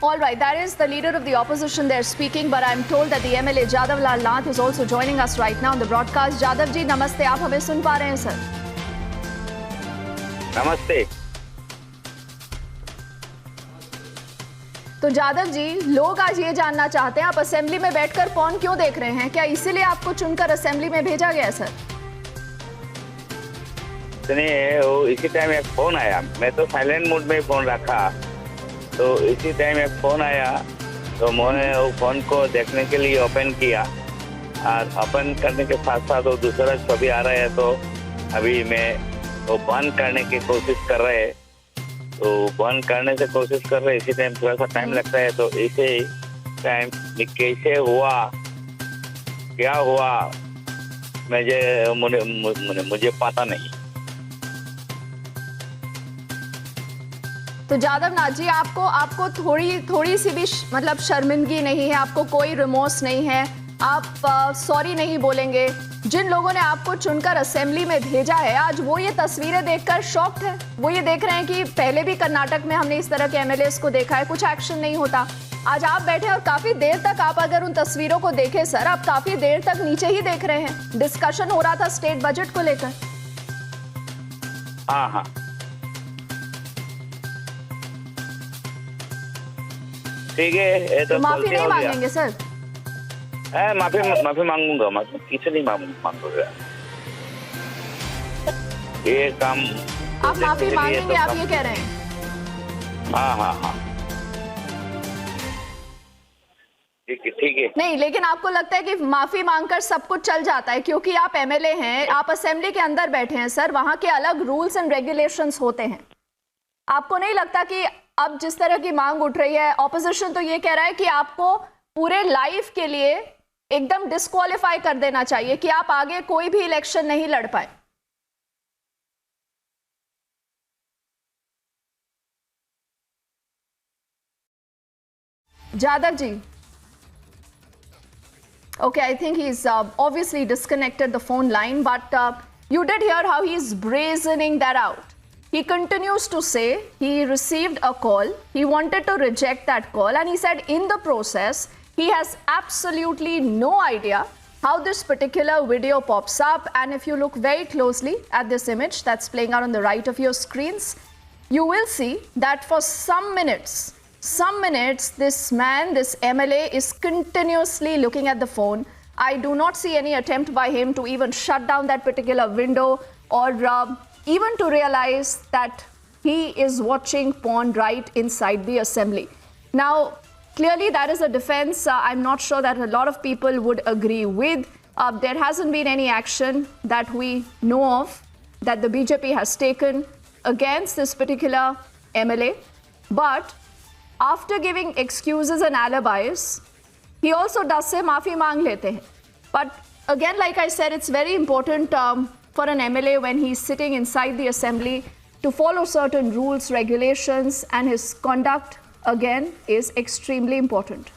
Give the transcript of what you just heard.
All right, that is the leader of the opposition there speaking, but I'm told that the MLA Jadav Lal Nath is also joining us right now on the broadcast. Jadav ji, नमस्ते, आप हमें सुन पा रहे हैं sir? नमस्ते। तो जादव जी, लोग आज ये जानना चाहते हैं, आप असेंबली में बैठकर फोन क्यों देख रहे हैं? क्या इसीलिए आपको चुनकर असेंबली में भेजा गया है सर? वो इसी टाइम एक फोन आया, मैं तो साइलेंट मोड में फोन रखा, तो इसी टाइम एक फोन आया, तो मैंने वो फोन को देखने के लिए ओपन किया, और ओपन करने के साथ साथ वो दूसरा छवि आ रहा है, तो अभी मैं वो बंद करने की कोशिश कर रहे हैं, तो बंद करने से कोशिश कर रहे, इसी टाइम थोड़ा सा टाइम लगता है, तो इसे टाइम कैसे हुआ, क्या हुआ, मुझे पता नहीं। तो जादव नाथ जी, आपको थोड़ी सी भी मतलब शर्मिंदगी नहीं है, आपको कोई रिमोर्स नहीं है, आप सॉरी नहीं बोलेंगे? जिन लोगों ने आपको चुनकर असेंबली में भेजा है, आज वो ये तस्वीरें देखकर शॉक्ड है, वो ये देख रहे हैं कि पहले भी कर्नाटक में हमने इस तरह के एमएलएस को देखा है, कुछ एक्शन नहीं होता। आज आप बैठे और काफी देर तक आप अगर उन तस्वीरों को देखें सर, आप काफी देर तक नीचे ही देख रहे हैं, डिस्कशन हो रहा था स्टेट बजट को लेकर। हाँ, ठीक है, ये तो माफी नहीं मांगेंगे सर? माफी मांगूंगा, माफी किसे नहीं मांगूंगा, ये काम आप माफी मांगेंगे, आप ये कह रहे हैं? हाँ, ठीक है। नहीं, लेकिन आपको लगता है कि माफी मांगकर सब कुछ चल जाता है? क्योंकि आप एमएलए हैं, आप असेंबली के अंदर बैठे हैं सर, वहां के अलग रूल्स एंड रेगुलेशंस होते हैं। आपको नहीं लगता कि अब जिस तरह की मांग उठ रही है, ऑपोजिशन तो ये कह रहा है कि आपको पूरे लाइफ के लिए एकदम डिस्क्वालीफाई कर देना चाहिए कि आप आगे कोई भी इलेक्शन नहीं लड़ पाए? जादव जी, okay, I think he's obviously disconnected the phone line, but you did hear how he's brazening that out. He continues to say he received a call, he wanted to reject that call, and he said in the process he has absolutely no idea how this particular video pops up. And if you look very closely at this image that's playing out on the right of your screens, you will see that for some minutes this man, this MLA, is continuously looking at the phone. I do not see any attempt by him to even shut down that particular window or even to realize that he is watching porn right inside the assembly. Now, clearly that is a defense I'm not sure that a lot of people would agree with. There hasn't been any action that we know of that the BJP has taken against this particular MLA. But after giving excuses and alibis, he also does say maafi maang lete hain. But again, like I said, it's very important for an MLA when he's sitting inside the assembly to follow certain rules, regulations, and his conduct again is extremely important.